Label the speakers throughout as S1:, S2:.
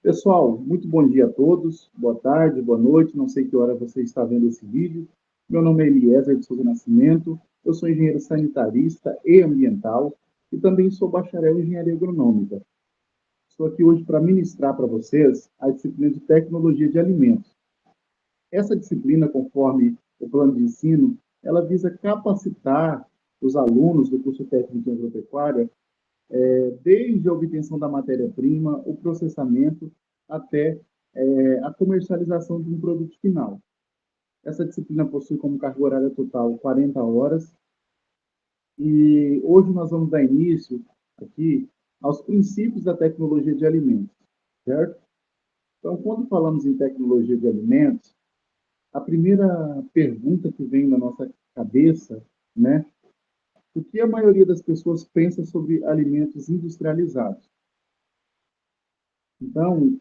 S1: Pessoal, muito bom dia a todos, boa tarde, boa noite, não sei que hora você está vendo esse vídeo. Meu nome é Eliezer de Souza Nascimento, eu sou engenheiro sanitarista e ambiental e também sou bacharel em engenharia agronômica. Estou aqui hoje para ministrar para vocês a disciplina de tecnologia de alimentos. Essa disciplina, conforme o plano de ensino, ela visa capacitar os alunos do curso técnico em agropecuária desde a obtenção da matéria-prima, o processamento, até a comercialização de um produto final. Essa disciplina possui como carga horária total 40 horas e hoje nós vamos dar início aqui aos princípios da tecnologia de alimentos, certo? Então, quando falamos em tecnologia de alimentos, a primeira pergunta que vem na nossa cabeça, né, o que a maioria das pessoas pensa sobre alimentos industrializados? Então,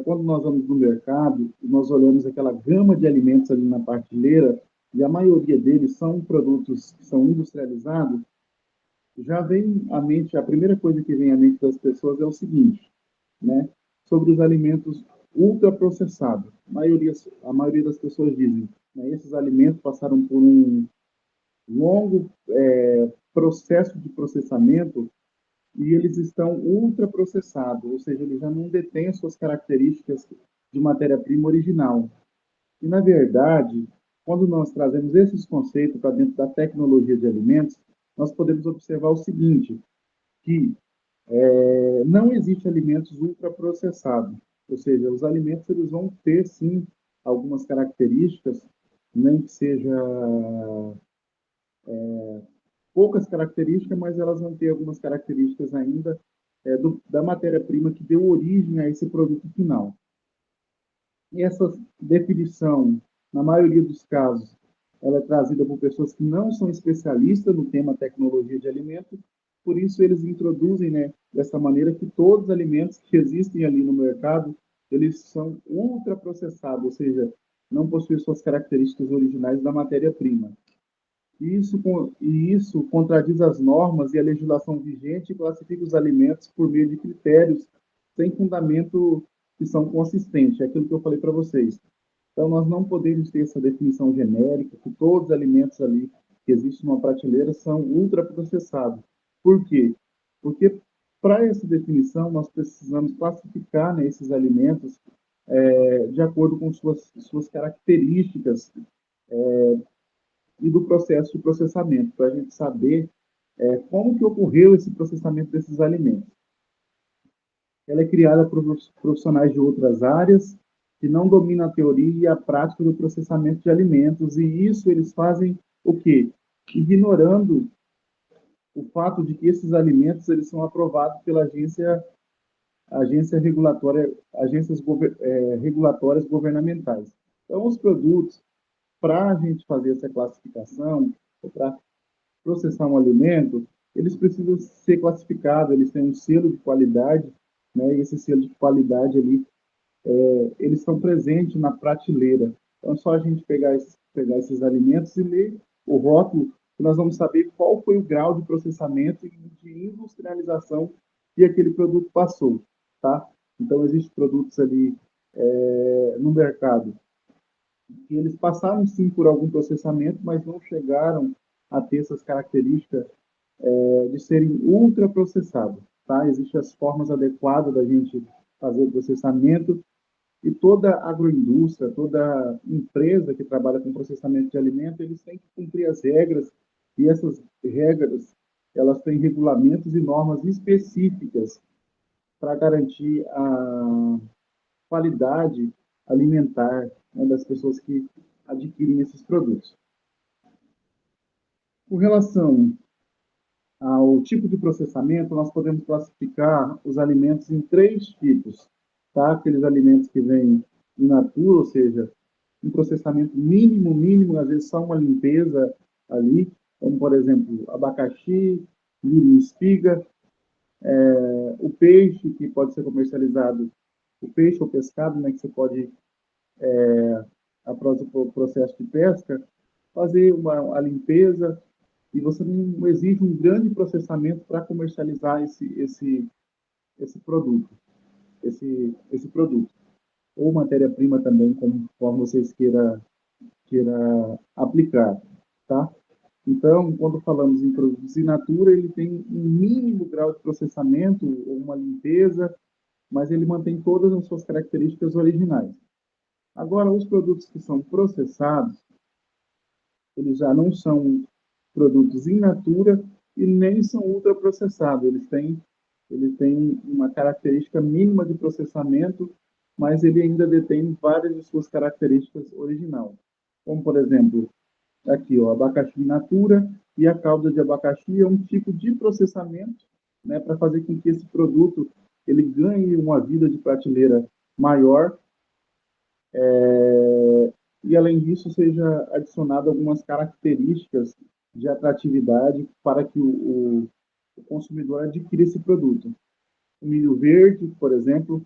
S1: quando nós vamos no mercado, nós olhamos aquela gama de alimentos ali na prateleira, e a maioria deles são produtos que são industrializados, já vem à mente, a primeira coisa que vem à mente das pessoas é o seguinte, né? Sobre os alimentos ultraprocessados. A maioria das pessoas dizem, né, esses alimentos passaram por um longo processo de processamento e eles estão ultraprocessados, ou seja, eles já não detêm as suas características de matéria-prima original. E, na verdade, quando nós trazemos esses conceitos para dentro da tecnologia de alimentos, nós podemos observar o seguinte, que não existe alimentos ultraprocessados, ou seja, os alimentos eles vão ter, sim, algumas características, nem que seja poucas características, mas elas vão ter algumas características ainda da matéria-prima que deu origem a esse produto final. E essa definição, na maioria dos casos, ela é trazida por pessoas que não são especialistas no tema tecnologia de alimentos, por isso eles introduzem, né, dessa maneira que todos os alimentos que existem ali no mercado, eles são ultraprocessados, ou seja, não possuem suas características originais da matéria-prima. Isso contradiz as normas e a legislação vigente e classifica os alimentos por meio de critérios sem fundamento que são consistentes. É aquilo que eu falei para vocês. Então, nós não podemos ter essa definição genérica que todos os alimentos ali que existem numa prateleira são ultraprocessados. Por quê? Porque para essa definição, nós precisamos classificar, né, esses alimentos de acordo com suas características e do processo de processamento, para a gente saber como que ocorreu esse processamento desses alimentos. Ela é criada por profissionais de outras áreas que não dominam a teoria e a prática do processamento de alimentos, e isso eles fazem o quê? Ignorando o fato de que esses alimentos eles são aprovados pela agência regulatória, regulatórias governamentais. Então, os produtos, para a gente fazer essa classificação, ou para processar um alimento, eles precisam ser classificados, eles têm um selo de qualidade, né? E esse selo de qualidade ali, eles estão presentes na prateleira. Então é só a gente pegar esses alimentos e ler o rótulo, que nós vamos saber qual foi o grau de processamento e de industrialização que aquele produto passou, tá? Então existem produtos ali no mercado que eles passaram sim por algum processamento, mas não chegaram a ter essas características de serem ultraprocessados. Tá? Existem as formas adequadas da gente fazer o processamento e toda agroindústria, toda empresa que trabalha com processamento de alimentos, eles têm que cumprir as regras e essas regras elas têm regulamentos e normas específicas para garantir a qualidade alimentar, né, das pessoas que adquirem esses produtos. Com relação ao tipo de processamento, nós podemos classificar os alimentos em três tipos, tá? Aqueles alimentos que vêm in natura, ou seja, um processamento mínimo, às vezes só uma limpeza ali, como, por exemplo, abacaxi, milho e espiga, o peixe, que pode ser comercializado, o peixe ou pescado, né, que você pode, após o processo de pesca, fazer a limpeza, e você não exige um grande processamento para comercializar esse produto. esse produto. Ou matéria-prima também, conforme vocês queira aplicar, tá? Então, quando falamos em produtos in natura, ele tem um mínimo grau de processamento ou uma limpeza, mas ele mantém todas as suas características originais. Agora, os produtos que são processados, eles já não são produtos in natura e nem são ultraprocessados. Eles têm uma característica mínima de processamento, mas ele ainda detém várias de suas características originais. Como, por exemplo, aqui, ó, abacaxi in natura e a calda de abacaxi é um tipo de processamento, né, para fazer com que esse produto ele ganhe uma vida de prateleira maior, e além disso seja adicionado algumas características de atratividade para que o consumidor adquira esse produto. O milho verde, por exemplo,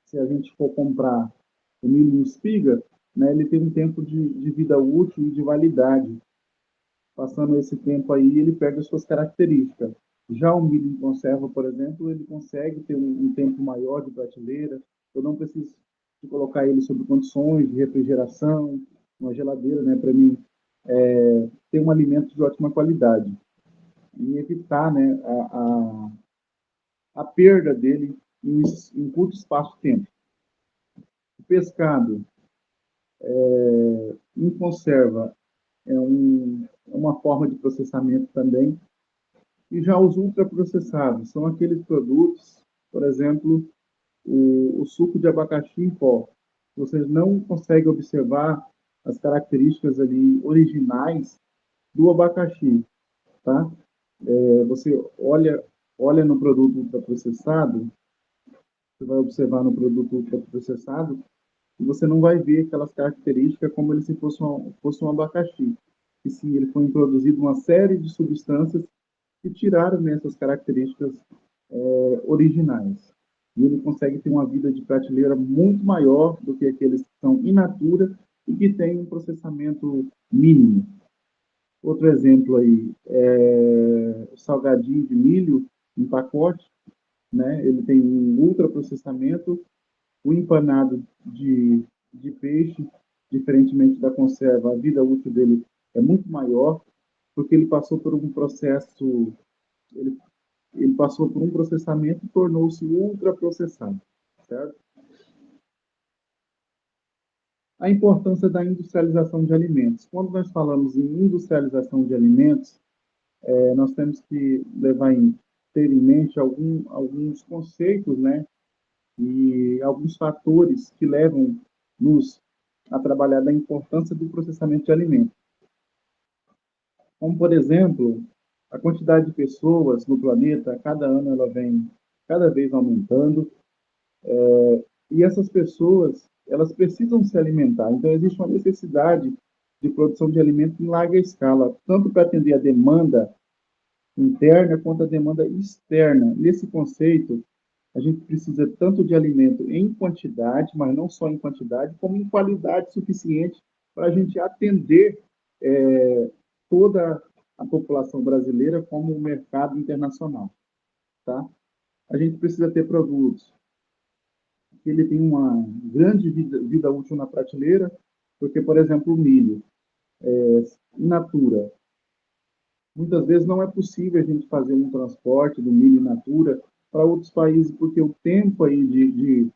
S1: se a gente for comprar o milho em espiga, né, ele tem um tempo de vida útil e de validade. Passando esse tempo aí, ele perde as suas características. Já o milho em conserva, por exemplo, ele consegue ter um tempo maior de prateleira. Eu não preciso de colocar ele sob condições de refrigeração, uma geladeira, né, para mim ter um alimento de ótima qualidade e evitar, né, a perda dele em curto espaço de tempo. O pescado em conserva é uma forma de processamento também. E já os ultraprocessados são aqueles produtos, por exemplo, o suco de abacaxi em pó. Você não consegue observar as características ali originais do abacaxi, tá? Você olha no produto ultraprocessado, você vai observar no produto ultraprocessado e você não vai ver aquelas características como ele se fosse um abacaxi. E sim, ele foi introduzido uma série de substâncias que tiraram essas características originais. E ele consegue ter uma vida de prateleira muito maior do que aqueles que são in natura e que têm um processamento mínimo. Outro exemplo aí é o salgadinho de milho em pacote, né? Ele tem um ultraprocessamento, o empanado de peixe, diferentemente da conserva, a vida útil dele é muito maior, porque ele passou por um processo, ele, ele passou por um processamento e tornou-se ultraprocessado, certo? A importância da industrialização de alimentos. Quando nós falamos em industrialização de alimentos, nós temos que ter em mente alguns conceitos, né, e alguns fatores que levam-nos a trabalhar da importância do processamento de alimentos. Como, por exemplo, a quantidade de pessoas no planeta, cada ano ela vem cada vez aumentando, e essas pessoas, elas precisam se alimentar. Então, existe uma necessidade de produção de alimentos em larga escala, tanto para atender a demanda interna quanto a demanda externa. Nesse conceito, a gente precisa tanto de alimento em quantidade, mas não só em quantidade, como em qualidade suficiente para a gente atender toda a população brasileira como o mercado internacional, tá? A gente precisa ter produtos que ele tem uma grande vida útil na prateleira, porque, por exemplo, o milho, in natura, muitas vezes não é possível a gente fazer um transporte do milho in natura para outros países, porque o tempo aí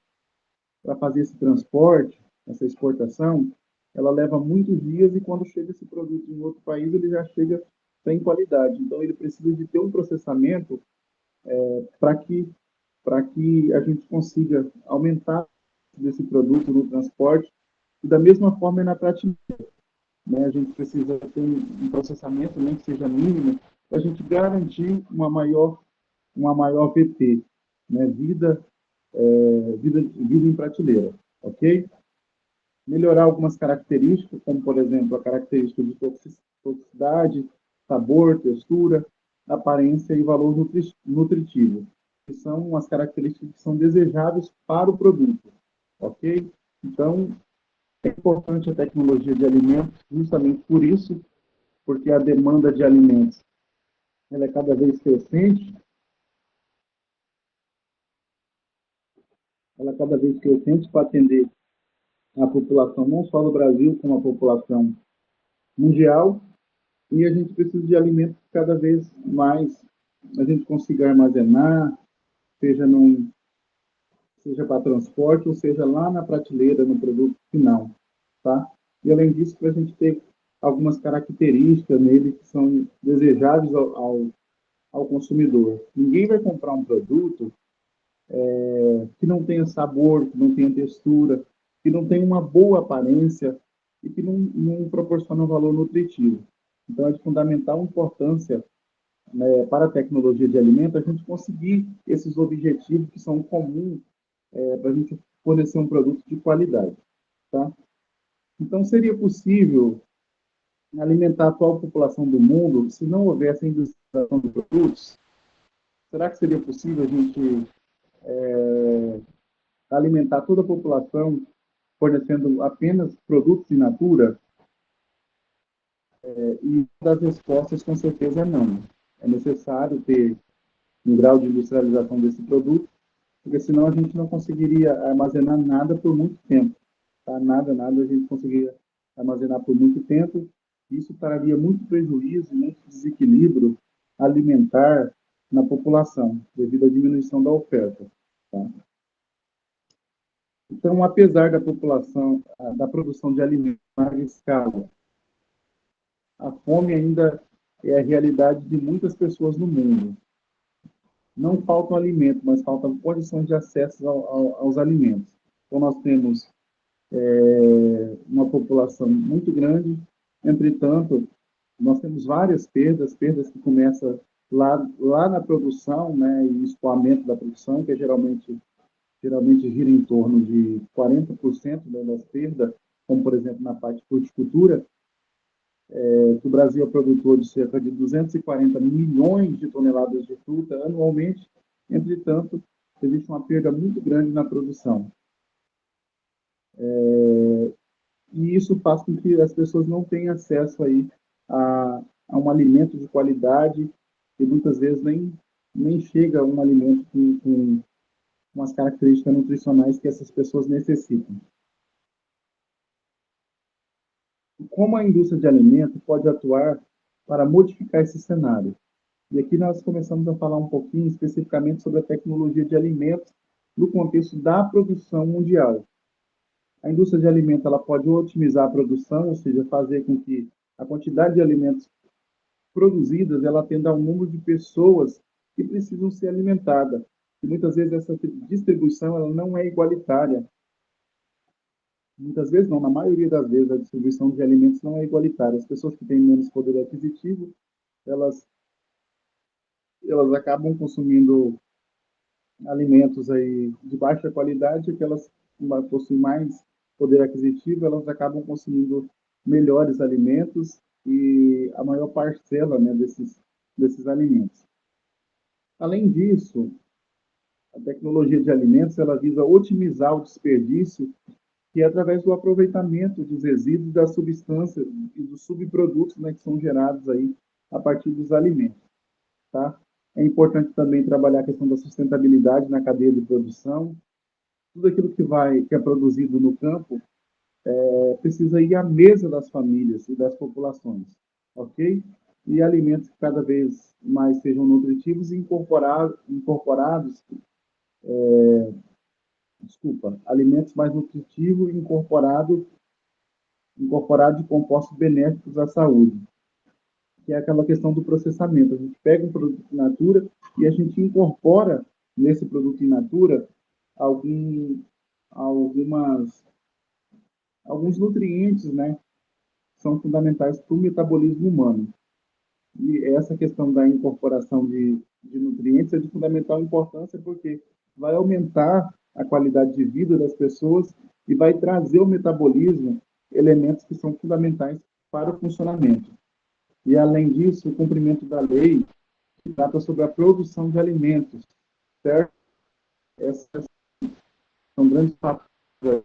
S1: para fazer esse transporte, essa exportação, ela leva muitos dias e quando chega esse produto em outro país, ele já chega sem qualidade. Então, ele precisa de ter um processamento para que a gente consiga aumentar desse produto no transporte e da mesma forma na prateleira, né? A gente precisa ter um processamento, nem que seja mínimo, para a gente garantir uma maior VT, né? Vida em prateleira, ok? Melhorar algumas características, como, por exemplo, a característica de toxicidade, sabor, textura, aparência e valor nutritivo, que são as características que são desejáveis para o produto, ok? Então, é importante a tecnologia de alimentos justamente por isso, porque a demanda de alimentos ela é cada vez crescente ela cada vez crescente para atender a população não só do Brasil, como a população mundial, e a gente precisa de alimentos que cada vez mais a gente consiga armazenar, seja, seja para transporte, ou seja lá na prateleira, no produto final, tá? E além disso, para a gente ter algumas características nele que são desejáveis ao consumidor. Ninguém vai comprar um produto que não tenha sabor, que não tenha textura, que não tenha uma boa aparência e que não proporciona um valor nutritivo. Então, é de fundamental importância, né, para a tecnologia de alimento a gente conseguir esses objetivos que são comuns para a gente fornecer um produto de qualidade. Tá? Então, seria possível alimentar a atual população do mundo se não houvesse a industrialização de produtos? Será que seria possível a gente alimentar toda a população fornecendo apenas produtos in natura? E uma das respostas, com certeza, é não. É necessário ter um grau de industrialização desse produto, porque senão a gente não conseguiria armazenar nada por muito tempo. Tá? Nada a gente conseguiria armazenar por muito tempo. Isso traria muito prejuízo, muito desequilíbrio alimentar na população, devido à diminuição da oferta. Tá? Então, apesar da população, da produção de alimentos em larga escala, a fome ainda é a realidade de muitas pessoas no mundo. Não faltam alimentos, mas faltam condições de acesso aos alimentos. Então, nós temos uma população muito grande, entretanto, nós temos várias perdas que começam lá na produção, né, e escoamento da produção, que é geralmente gira em torno de 40% das perdas, como, por exemplo, na parte de fruticultura, que o Brasil é produtor de cerca de 240 milhões de toneladas de fruta anualmente, entretanto, existe uma perda muito grande na produção. E isso faz com que as pessoas não tenham acesso aí a um alimento de qualidade e muitas vezes nem chega a um alimento com umas características nutricionais que essas pessoas necessitam. Como a indústria de alimentos pode atuar para modificar esse cenário? E aqui nós começamos a falar um pouquinho especificamente sobre a tecnologia de alimentos no contexto da produção mundial. A indústria de alimentos ela pode otimizar a produção, ou seja, fazer com que a quantidade de alimentos produzidas ela atenda ao número de pessoas que precisam ser alimentadas. E muitas vezes essa distribuição ela não é igualitária. Muitas vezes não, na maioria das vezes a distribuição de alimentos não é igualitária. As pessoas que têm menos poder aquisitivo, elas elas acabam consumindo alimentos aí de baixa qualidade, aquelas que possuem mais poder aquisitivo, elas acabam consumindo melhores alimentos e a maior parcela, né, desses alimentos. Além disso, a tecnologia de alimentos ela visa otimizar o desperdício, que é através do aproveitamento dos resíduos das substâncias e dos subprodutos, né, que são gerados aí a partir dos alimentos. Tá? É importante também trabalhar a questão da sustentabilidade na cadeia de produção. Tudo aquilo que é produzido no campo precisa ir à mesa das famílias e das populações, ok? E alimentos que cada vez mais sejam nutritivos e incorporados, desculpa, alimentos mais nutritivos e incorporados de compostos benéficos à saúde, que é aquela questão do processamento. A gente pega um produto in natura e a gente incorpora nesse produto in natura algum, algumas, alguns nutrientes, né, que são fundamentais para o metabolismo humano. E essa questão da incorporação de nutrientes é de fundamental importância porque vai aumentar a qualidade de vida das pessoas e vai trazer ao metabolismo elementos que são fundamentais para o funcionamento. E, além disso, o cumprimento da lei que trata sobre a produção de alimentos, certo? Essas são grandes fatores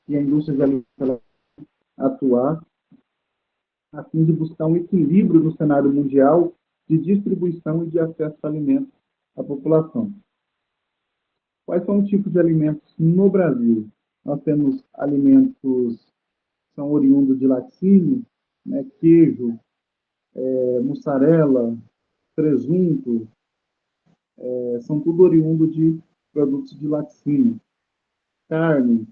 S1: que a indústria de alimentos atuar a fim de buscar um equilíbrio no cenário mundial de distribuição e de acesso a alimentos à população. Quais são os tipos de alimentos no Brasil? Nós temos alimentos que são oriundos de laticínio, né, queijo, mussarela, presunto, são tudo oriundo de produtos de laticínio. Carne,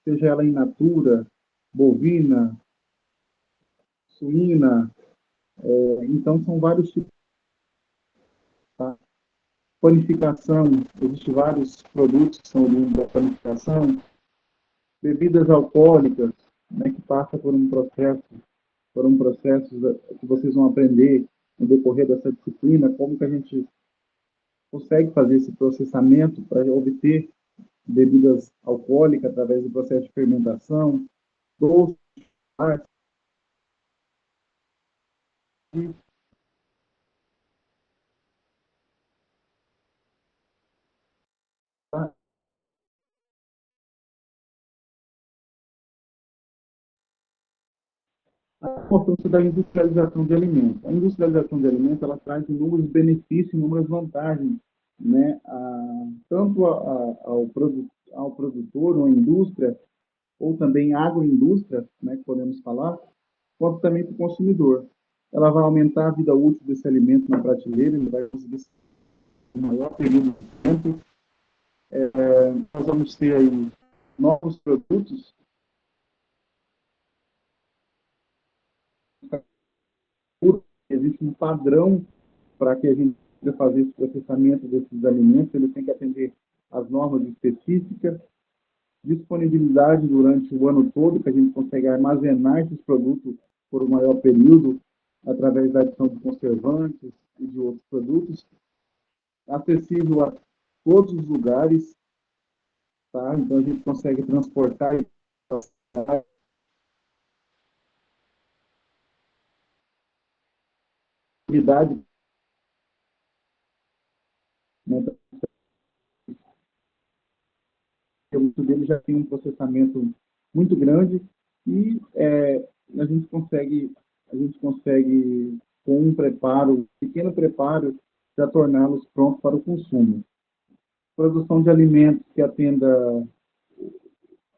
S1: seja ela in natura, bovina, suína, então são vários tipos. Tá? Panificação, existem vários produtos que são oriundos da panificação. Bebidas alcoólicas, né, que passa por um processo que vocês vão aprender no decorrer dessa disciplina, como que a gente consegue fazer esse processamento para obter bebidas alcoólicas através do processo de fermentação, doce, a importância da industrialização de alimentos. A industrialização de alimentos ela traz inúmeros benefícios, inúmeras vantagens, né, tanto ao produtor ou à indústria, ou também agroindústria, né, que podemos falar, quanto também para o consumidor. Ela vai aumentar a vida útil desse alimento na prateleira, ele vai conseguir um maior período de tempo. Nós vamos ter aí novos produtos. Existe um padrão para que a gente consiga fazer esse processamento desses alimentos, ele tem que atender às normas específicas, disponibilidade durante o ano todo, que a gente consegue armazenar esses produtos por um maior período, através da adição de conservantes e de outros produtos, acessível a todos os lugares, tá? Então a gente consegue transportar a atividade, né? Muito dele já tem um processamento muito grande e a gente consegue com um preparo, pequeno preparo, já torná-los prontos para o consumo. Produção de alimentos que atenda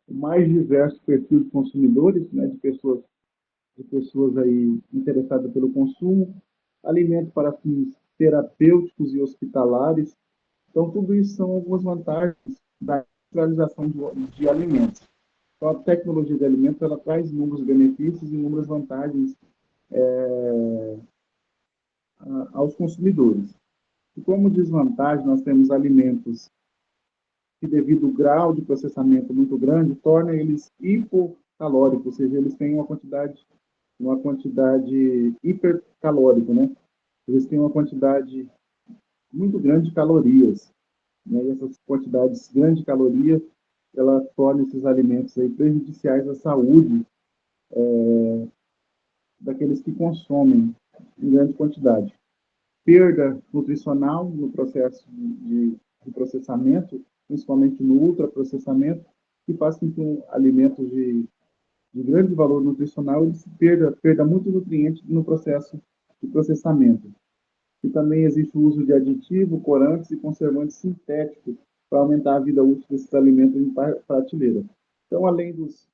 S1: o mais diverso perfil de consumidores, né, de pessoas aí interessadas pelo consumo, alimentos para fins terapêuticos e hospitalares. Então, tudo isso são algumas vantagens da industrialização de alimentos. Então, a tecnologia de alimentos ela traz inúmeros benefícios e inúmeras vantagens aos consumidores. E como desvantagem, nós temos alimentos que, devido ao grau de processamento muito grande, torna eles hipocalóricos, ou seja, eles têm uma quantidade hipercalórica, né? Eles têm uma quantidade muito grande de calorias, né? E essas quantidades grandes de calorias, ela torna esses alimentos aí prejudiciais à saúde daqueles que consomem em grande quantidade. Perda nutricional no processo de processamento, principalmente no ultraprocessamento, que faz com que alimentos de grande valor nutricional eles perda muito nutriente no processo de processamento. E também existe o uso de aditivos, corantes e conservantes sintéticos para aumentar a vida útil desses alimentos em prateleira. Então, além dos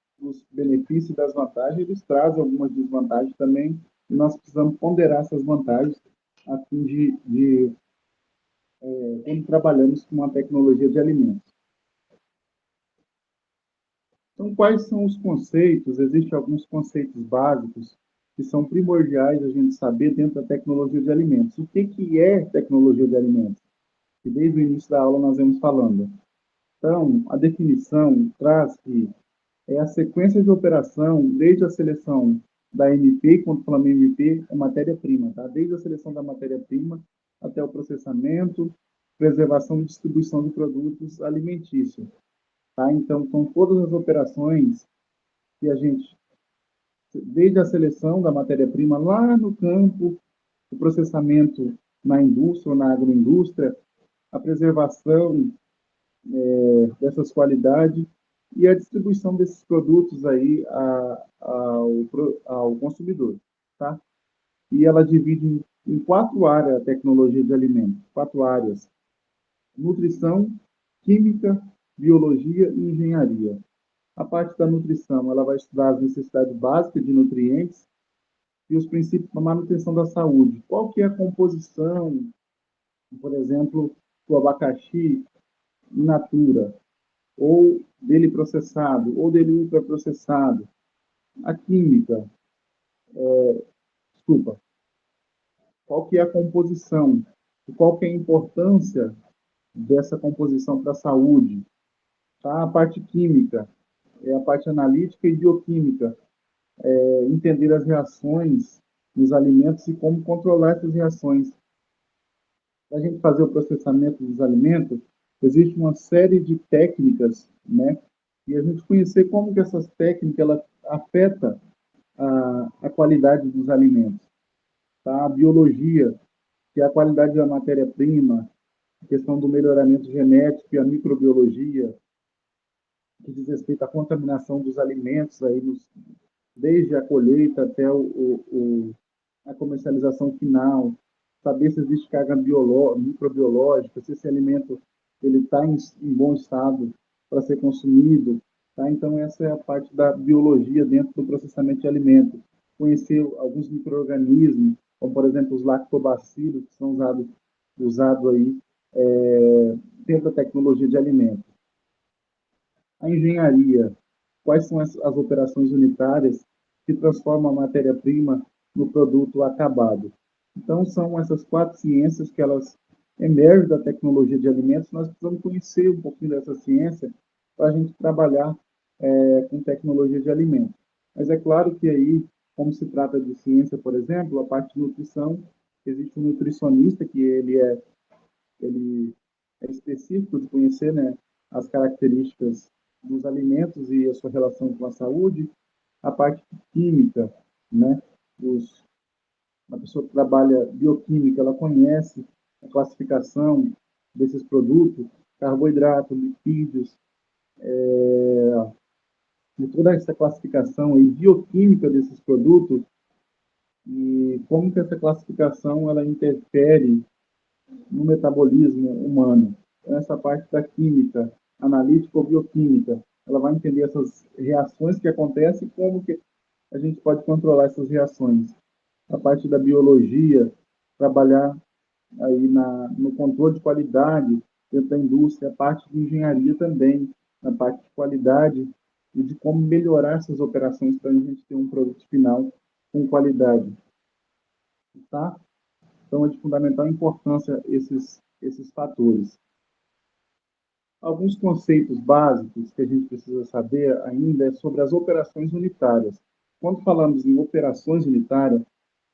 S1: benefícios e das vantagens, eles trazem algumas desvantagens também, e nós precisamos ponderar essas vantagens a fim de quando trabalhamos com a tecnologia de alimentos. Então, quais são os conceitos? Existem alguns conceitos básicos que são primordiais a gente saber dentro da tecnologia de alimentos. O que é tecnologia de alimentos? Que desde o início da aula nós vamos falando. Então, a definição traz que é a sequência de operação desde a seleção da MP, quando falamos em MP, é matéria-prima, tá? Desde a seleção da matéria-prima até o processamento, preservação e distribuição de produtos alimentícios, tá? Então, são todas as operações que a gente, desde a seleção da matéria-prima lá no campo, o processamento na indústria ou na agroindústria, a preservação dessas qualidades e a distribuição desses produtos aí ao consumidor, tá? E ela divide em 4 áreas a tecnologia de alimentos, 4 áreas. nutrição, química, biologia e engenharia. A parte da nutrição, ela vai estudar as necessidades básicas de nutrientes e os princípios da manutenção da saúde. Qual que é a composição, por exemplo, do abacaxi in natura, ou dele processado, ou dele ultraprocessado. A química, desculpa, qual que é a composição, e qual que é a importância dessa composição para a saúde. Tá? A parte química, é a parte analítica e bioquímica, entender as reações nos alimentos e como controlar essas reações. Para a gente fazer o processamento dos alimentos, existe uma série de técnicas, né? E a gente conhecer como que essas técnicas ela afeta a qualidade dos alimentos, tá? A biologia, que é a qualidade da matéria-prima, a questão do melhoramento genético e a microbiologia, que diz respeito à contaminação dos alimentos aí desde a colheita até a comercialização final, saber se existe carga microbiológica, se esse alimento ele está em bom estado para ser consumido. Tá? Então, essa é a parte da biologia dentro do processamento de alimentos. Conhecer alguns micro-organismos, como, por exemplo, os lactobacilos, que são usados aí, dentro da tecnologia de alimentos. A engenharia, quais são as operações unitárias que transformam a matéria-prima no produto acabado. Então, são essas quatro ciências que elas emergem da tecnologia de alimentos. Nós precisamos conhecer um pouquinho dessa ciência para a gente trabalhar com tecnologia de alimentos. Mas é claro que aí, como se trata de ciência, por exemplo, a parte de nutrição, existe um nutricionista que ele é específico de conhecer, né, as características dos alimentos e a sua relação com a saúde, a parte química, né, a pessoa que trabalha bioquímica, ela conhece a classificação desses produtos, carboidrato, lipídios, de toda essa classificação aí, bioquímica desses produtos e como que essa classificação ela interfere no metabolismo humano. Então, essa parte da química, analítica ou bioquímica, ela vai entender essas reações que acontecem e como que a gente pode controlar essas reações. A parte da biologia, trabalhar aí no controle de qualidade dentro da indústria, a parte de engenharia também, na parte de qualidade e de como melhorar essas operações para a gente ter um produto final com qualidade. Tá? Então, é de fundamental importância esses fatores. Alguns conceitos básicos que a gente precisa saber ainda é sobre as operações unitárias. Quando falamos em operações unitárias,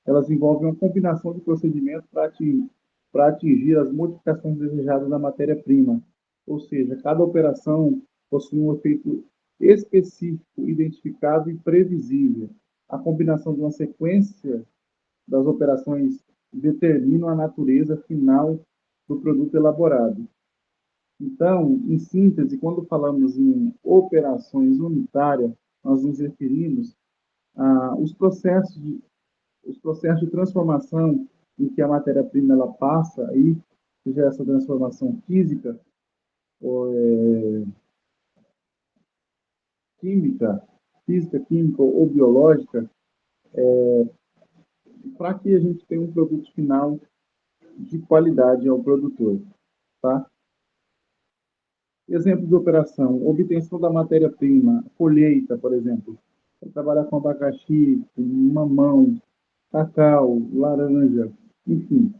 S1: elas envolvem uma combinação de procedimentos para atingir as modificações desejadas na matéria-prima. Ou seja, cada operação possui um efeito específico, identificado e previsível. A combinação de uma sequência das operações determinam a natureza final do produto elaborado. Então, em síntese, quando falamos em operações unitárias, nós nos referimos os processos de transformação em que a matéria-prima ela passa aí, seja essa transformação física, ou, química, química ou biológica, para que a gente tenha um produto final de qualidade ao produtor, tá? Exemplo de operação, obtenção da matéria-prima, colheita, por exemplo. Trabalhar com abacaxi, com mamão, cacau, laranja, enfim.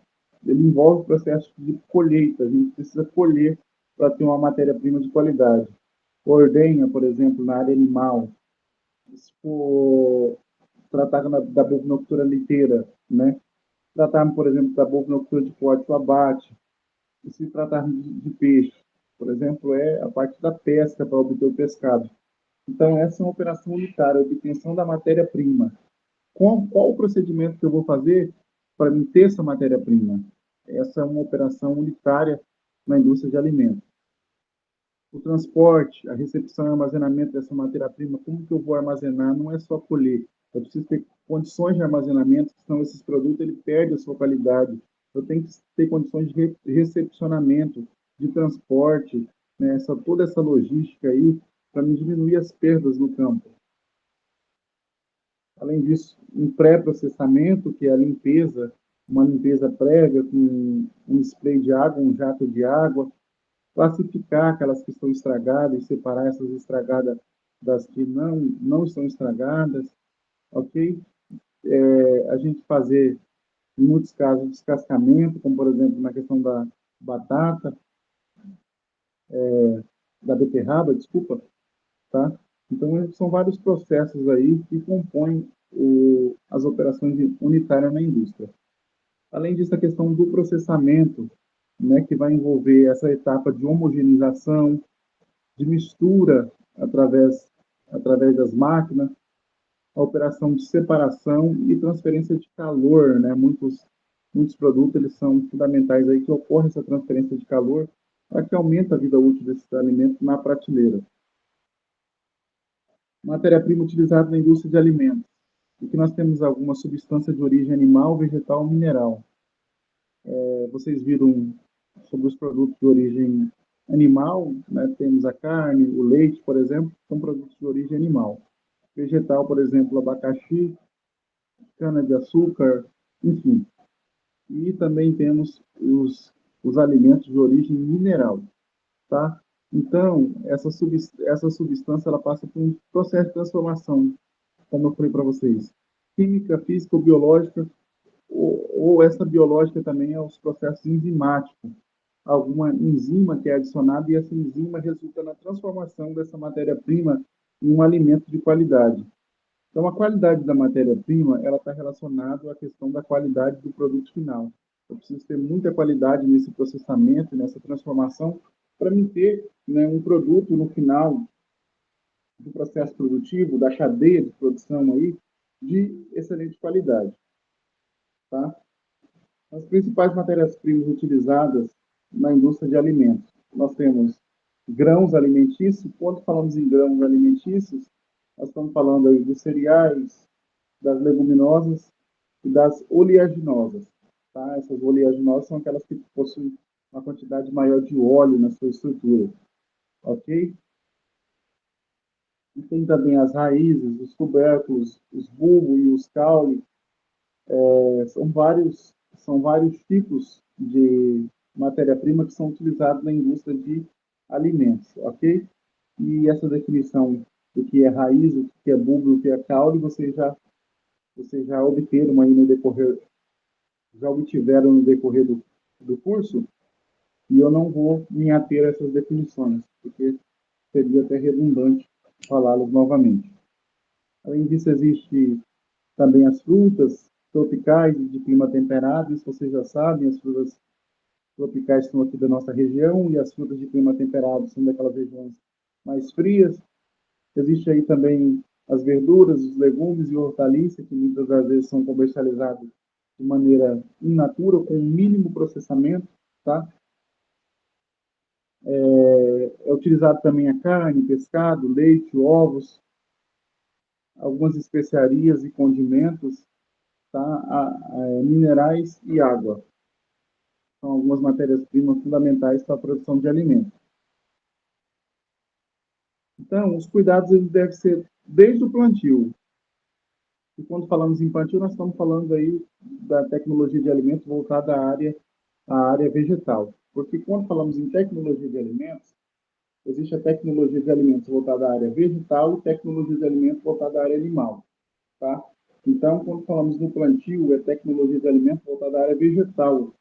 S1: Ele envolve o processo de colheita. A gente precisa colher para ter uma matéria-prima de qualidade. Ordenha, por exemplo, na área animal. Se for tratar da bovinocultura leiteira, né? Tratar, por exemplo, da bovinocultura de corte ou abate. E se tratar de peixe, por exemplo, é a parte da pesca para obter o pescado. Então, essa é uma operação unitária, a obtenção da matéria-prima. Qual o procedimento que eu vou fazer para me ter essa matéria-prima? Essa é uma operação unitária na indústria de alimentos. O transporte, a recepção e armazenamento dessa matéria-prima, como que eu vou armazenar? Não é só colher. Eu preciso ter condições de armazenamento, senão esses produtos ele perde a sua qualidade. Eu tenho que ter condições de recepcionamento, de transporte, né, toda essa logística aí, para me diminuir as perdas no campo. Além disso, um pré-processamento, que é a limpeza, uma limpeza prévia com um spray de água, um jato de água, classificar aquelas que estão estragadas, separar essas estragadas das que não estão estragadas, ok? A gente fazer, em muitos casos, descascamento, como por exemplo na questão da batata, da beterraba, desculpa, tá? Então, são vários processos aí que compõem as operações unitárias na indústria. Além disso, a questão do processamento, né, que vai envolver essa etapa de homogeneização, de mistura através das máquinas, a operação de separação e transferência de calor, né? Muitos produtos eles são fundamentais aí que ocorre essa transferência de calor para que aumente a vida útil desses alimentos na prateleira. Matéria-prima utilizada na indústria de alimentos. E que nós temos alguma substância de origem animal, vegetal ou mineral. Vocês viram sobre os produtos de origem animal, né? Temos a carne, o leite, por exemplo, são produtos de origem animal. Vegetal, por exemplo, abacaxi, cana-de-açúcar, enfim. E também temos os alimentos de origem mineral, tá? Então, essa substância ela passa por um processo de transformação, como eu falei para vocês, química, física ou biológica, ou essa biológica também é os processos enzimáticos. Alguma enzima que é adicionada e essa enzima resulta na transformação dessa matéria-prima em um alimento de qualidade. Então, a qualidade da matéria-prima, ela está relacionada à questão da qualidade do produto final. Eu preciso ter muita qualidade nesse processamento, nessa transformação, para me ter, né, um produto no final do processo produtivo, da cadeia de produção aí, de excelente qualidade. Tá? As principais matérias-primas utilizadas na indústria de alimentos. Nós temos grãos alimentícios. Quando falamos em grãos alimentícios, nós estamos falando aí dos cereais, das leguminosas e das oleaginosas. Tá? Essas oleaginosas são aquelas que possuem uma quantidade maior de óleo na sua estrutura. Ok? E tem também as raízes, os tubérculos, os bulbos e os caules. São vários tipos de matéria-prima que são utilizados na indústria de alimentos, ok? E essa definição do que é raiz, o que é bulbo e o que é caule, vocês já obtiveram aí no decorrer, do curso, e eu não vou me ater a essas definições, porque seria até redundante falá-las novamente. Além disso, existe também as frutas tropicais de clima temperado, isso vocês já sabem, as frutas tropicais são aqui da nossa região e as frutas de clima temperado são daquelas regiões mais frias. Existe aí também as verduras, os legumes e hortaliças, que muitas das vezes são comercializados de maneira in natura, com um mínimo processamento, tá? É utilizado também a carne, pescado, leite, ovos, algumas especiarias e condimentos, tá? Minerais e água. São algumas matérias-primas fundamentais para a produção de alimentos. Então, os cuidados eles devem ser desde o plantio. E quando falamos em plantio, nós estamos falando aí da tecnologia de alimentos voltada à área vegetal. Porque quando falamos em tecnologia de alimentos, existe a tecnologia de alimentos voltada à área vegetal e tecnologia de alimentos voltada à área animal. Tá? Então, quando falamos no plantio, é tecnologia de alimentos voltada à área vegetal,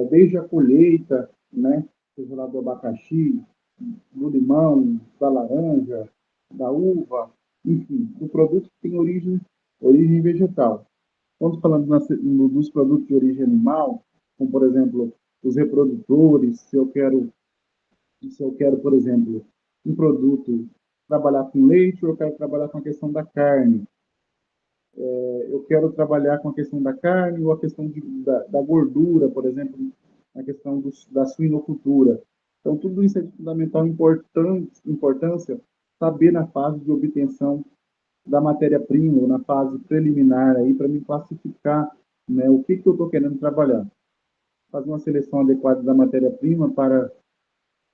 S1: desde a colheita, né, seja lá do abacaxi, do limão, da laranja, da uva, enfim, do produto que tem origem vegetal. Quando falamos dos produtos de origem animal, como por exemplo os reprodutores, se eu quero, por exemplo, um produto trabalhar com leite, ou eu quero trabalhar com a questão da carne, eu quero trabalhar com a questão da carne ou a questão da gordura, por exemplo, a questão da suinocultura. Então, tudo isso é de fundamental importância saber na fase de obtenção da matéria-prima, ou na fase preliminar, aí para me classificar, né, o que eu estou querendo trabalhar. fazer uma seleção adequada da matéria-prima para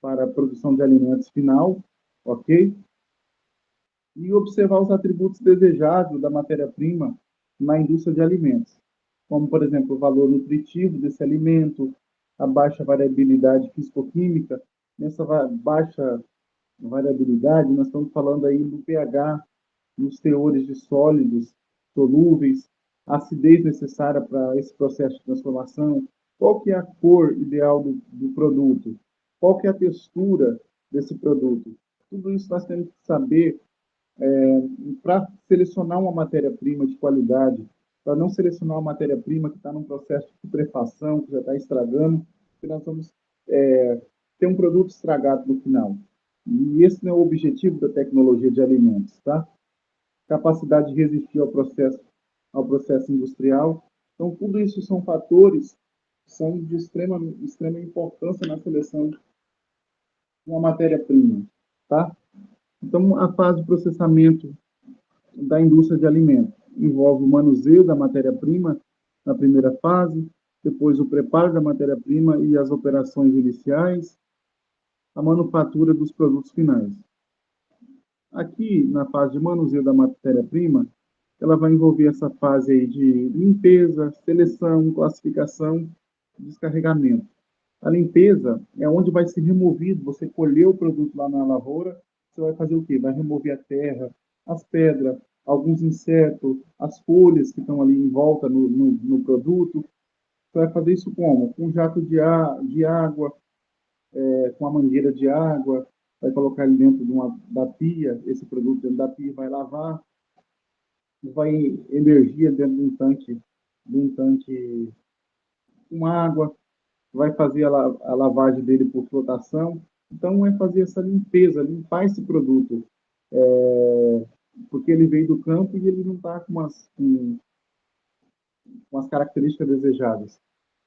S1: a produção de alimentos final, ok? E observar os atributos desejados da matéria-prima na indústria de alimentos, como, por exemplo, o valor nutritivo desse alimento, a baixa variabilidade físico-química. Nessa baixa variabilidade, nós estamos falando aí do pH, nos teores de sólidos, solúveis, a acidez necessária para esse processo de transformação, qual que é a cor ideal do produto, qual que é a textura desse produto. Tudo isso nós temos que saber para selecionar uma matéria-prima de qualidade, para não selecionar uma matéria-prima que está num processo de putrefação, que já está estragando, que nós vamos ter um produto estragado no final. E esse não é o objetivo da tecnologia de alimentos, tá? Capacidade de resistir ao processo industrial. Então, tudo isso são fatores que são de extrema importância na seleção de uma matéria-prima, tá? Então, a fase de processamento da indústria de alimentos envolve o manuseio da matéria-prima na primeira fase, depois o preparo da matéria-prima e as operações iniciais, a manufatura dos produtos finais. Aqui, na fase de manuseio da matéria-prima, ela vai envolver essa fase aí de limpeza, seleção, classificação, descarregamento. A limpeza é onde vai ser removido, você colheu o produto lá na lavoura, você vai fazer o quê? Vai remover a terra, as pedras, alguns insetos, as folhas que estão ali em volta no produto. Você vai fazer isso como? Com um jato de água, com a mangueira de água, vai colocar ele dentro da pia, esse produto dentro da pia, vai lavar, vai energia dentro de um tanque com água, vai fazer a lavagem dele por flotação. Então, é fazer essa limpeza, limpar esse produto, porque ele veio do campo e ele não está com as características desejáveis.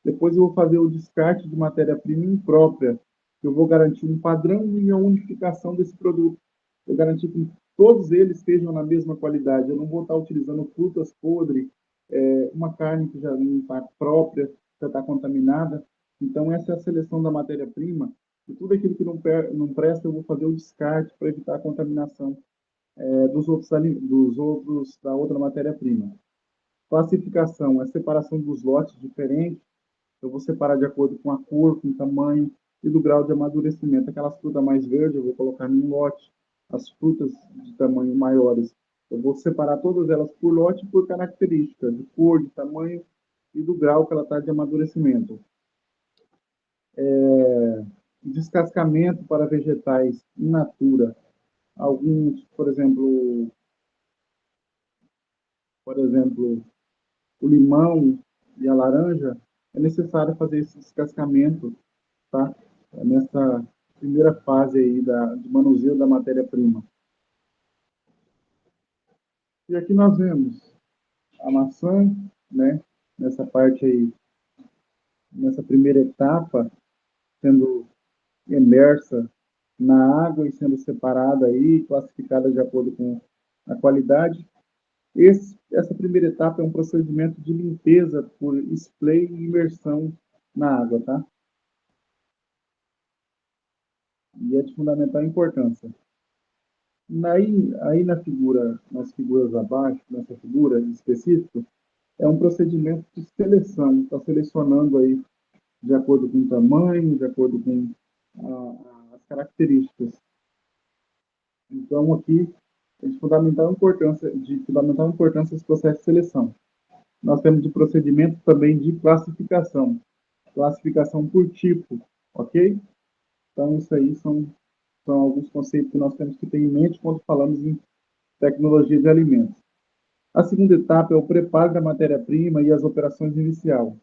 S1: Depois eu vou fazer o descarte de matéria-prima imprópria. Eu vou garantir um padrão e a unificação desse produto. Eu garantir que todos eles estejam na mesma qualidade. Eu não vou estar utilizando frutas podres, uma carne que já não está própria, já está contaminada. Então, essa é a seleção da matéria-prima. E tudo aquilo que não presta, eu vou fazer o descarte para evitar a contaminação da outra matéria-prima. Classificação é a separação dos lotes diferentes. Eu vou separar de acordo com a cor, com o tamanho e do grau de amadurecimento. Aquelas frutas mais verdes eu vou colocar em um lote. As frutas de tamanho maiores eu vou separar todas elas por lote e por característica, de cor, de tamanho e do grau que ela está de amadurecimento. Descascamento para vegetais in natura. Alguns, por exemplo, o limão e a laranja, é necessário fazer esse descascamento, tá? Nessa primeira fase aí de manuseio da matéria-prima. E aqui nós vemos a maçã, né? Nessa parte aí, nessa primeira etapa, sendo imersa na água e sendo separada aí, classificada de acordo com a qualidade. Essa primeira etapa é um procedimento de limpeza por splay e imersão na água, tá? E é de fundamental importância. Aí nas figuras abaixo, nessa figura específica, é um procedimento de seleção, está selecionando aí de acordo com o tamanho, de acordo com as características. Então, aqui é de fundamental importância esse processo de seleção. Nós temos o procedimento também de classificação por tipo, ok? Então, isso aí são alguns conceitos que nós temos que ter em mente quando falamos em tecnologia de alimentos. A segunda etapa é o preparo da matéria-prima e as operações iniciais.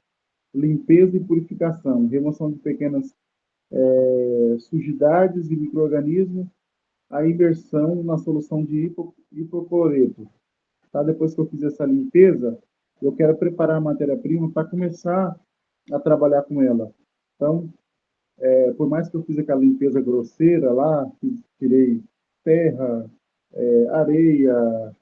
S1: Limpeza e purificação, remoção de pequenas sujidades e micro-organismos, a imersão na solução de hipocloreto. Tá? Depois que eu fiz essa limpeza, eu quero preparar a matéria-prima para começar a trabalhar com ela. Então, por mais que eu fiz aquela limpeza grosseira lá, tirei terra, areia,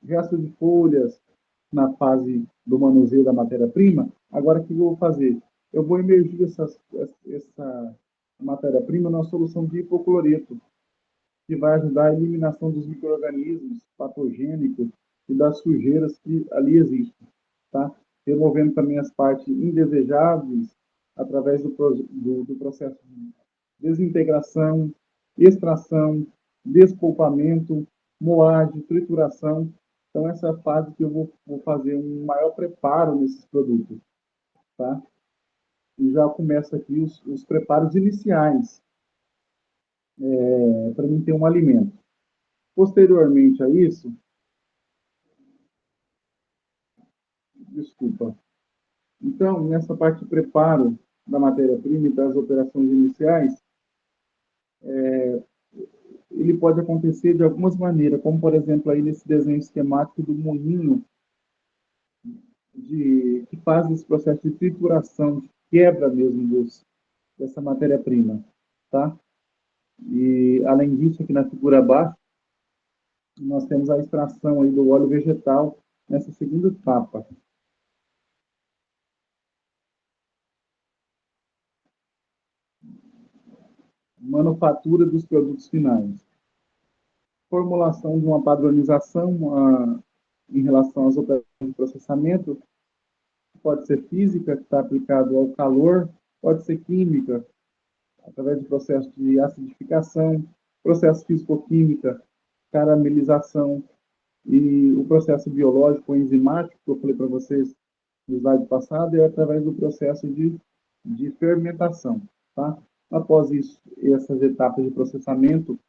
S1: resto de folhas na fase do manuseio da matéria-prima, agora o que eu vou fazer? eu vou imergir essa matéria-prima numa solução de hipocloreto, que vai ajudar a eliminação dos micro-organismos patogênicos e das sujeiras que ali existem, tá? Removendo também as partes indesejáveis através do processo de desintegração, extração, despolpamento, moagem, trituração. Então, essa é a fase que eu vou fazer um maior preparo nesses produtos, tá? E já começa aqui os preparos iniciais, para mim ter um alimento. Posteriormente a isso, desculpa. Então, nessa parte de preparo da matéria-prima e das operações iniciais, ele pode acontecer de algumas maneiras, como, por exemplo, aí nesse desenho esquemático do moinho, que faz esse processo de trituração, de quebra mesmo dessa matéria-prima, tá? E, além disso, aqui na figura abaixo, nós temos a extração aí do óleo vegetal nessa segunda etapa. Manufatura dos produtos finais. Formulação de uma padronização em relação às operações de processamento, pode ser física, que está aplicado ao calor, pode ser química, através do processo de acidificação, processo físico-química, caramelização, e o processo biológico enzimático, que eu falei para vocês no slide passado, é através do processo de fermentação, tá? Após isso, essas etapas de processamento,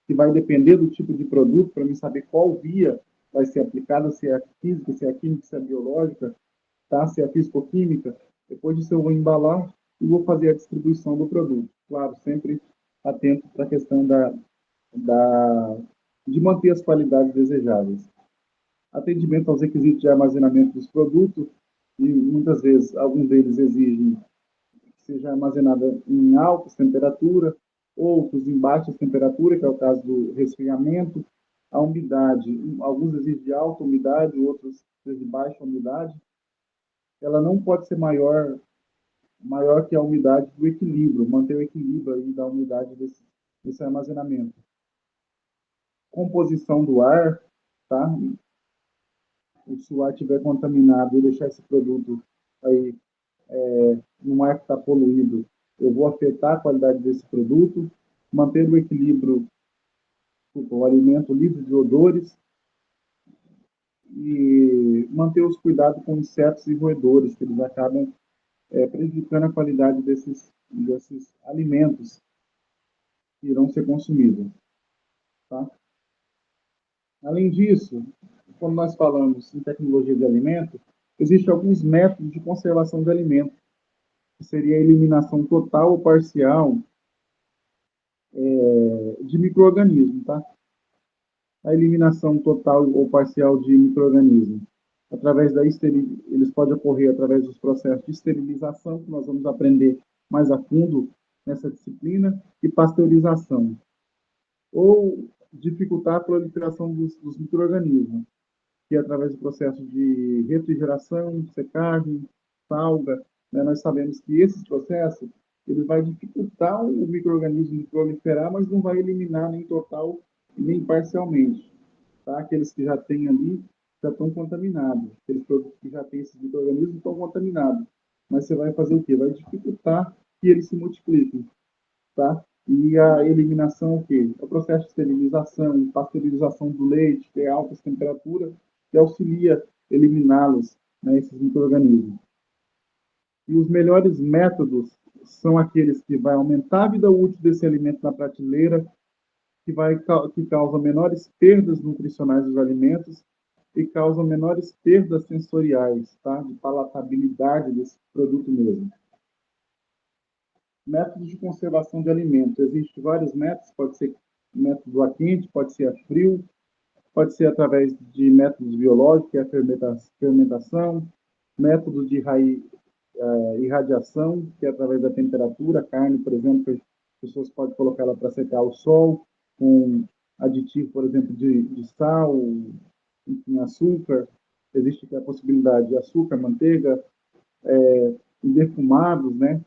S1: que vai depender do tipo de produto, para mim saber qual via vai ser aplicada, se é a física, se é a química, se é a biológica, tá? Se é a físico-química. Depois disso, eu vou embalar e vou fazer a distribuição do produto. Claro, sempre atento para a questão de manter as qualidades desejáveis. Atendimento aos requisitos de armazenamento dos produtos, e muitas vezes, alguns deles exigem que seja armazenada em altas temperaturas, outros em baixas temperaturas, que é o caso do resfriamento. A umidade, alguns exigem de alta umidade, outros de baixa umidade. Ela não pode ser maior que a umidade do equilíbrio, manter o equilíbrio aí da umidade desse armazenamento. Composição do ar, tá? Se o ar estiver contaminado e deixar esse produto aí num ar que está poluído, eu vou afetar a qualidade desse produto, manter o equilíbrio, o alimento livre de odores e manter os cuidados com insetos e roedores, que eles acabam prejudicando a qualidade desses alimentos que irão ser consumidos. Tá? Além disso, quando nós falamos em tecnologia de alimento, existem alguns métodos de conservação de alimento, que seria a eliminação total ou parcial de micro-organismos, tá? A eliminação total ou parcial de micro-organismos. Eles podem ocorrer através dos processos de esterilização, que nós vamos aprender mais a fundo nessa disciplina, e pasteurização. Ou dificultar a proliferação dos micro-organismos, que é através do processo de refrigeração, secagem, salga. Né? Nós sabemos que esses processos ele vai dificultar o micro-organismo de proliferar, mas não vai eliminar nem total nem parcialmente. Tá? Aqueles que já têm ali já estão contaminados. Aqueles produtos que já têm esses micro-organismos estão contaminados. Mas você vai fazer o quê? Vai dificultar que eles se multipliquem. Tá? E a eliminação, o quê? É o processo de esterilização, pasteurização do leite, que é altas temperaturas, que auxilia eliminá-los, né, esses micro-organismos. E os melhores métodos são aqueles que vai aumentar a vida útil desse alimento na prateleira, que causa menores perdas nutricionais dos alimentos e causa menores perdas sensoriais, tá? De palatabilidade desse produto mesmo. Métodos de conservação de alimentos. Existem vários métodos, pode ser método a quente, pode ser a frio, pode ser através de métodos biológicos, que é a fermentação, métodos de irradiação, que é através da temperatura, a carne, por exemplo, as pessoas podem colocar ela para secar ao sol, com aditivo, por exemplo, de sal, enfim, açúcar. Existe a possibilidade de açúcar, manteiga, e defumados, né?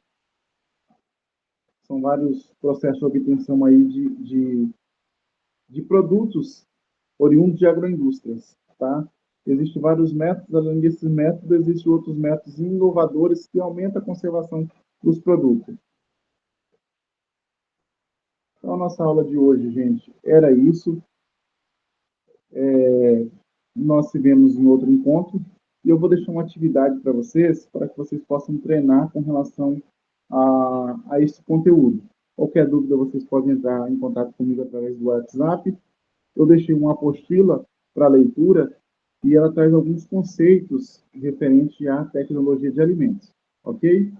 S1: São vários processos de obtenção aí de produtos oriundos de agroindústrias, tá? Existem vários métodos, além desses métodos, existem outros métodos inovadores que aumentam a conservação dos produtos. Então, a nossa aula de hoje, gente, era isso. Nós se vemos em outro encontro e eu vou deixar uma atividade para que vocês possam treinar com relação a esse conteúdo. Qualquer dúvida, vocês podem entrar em contato comigo através do WhatsApp. Eu deixei uma apostila para leitura e ela traz alguns conceitos referentes à tecnologia de alimentos, ok?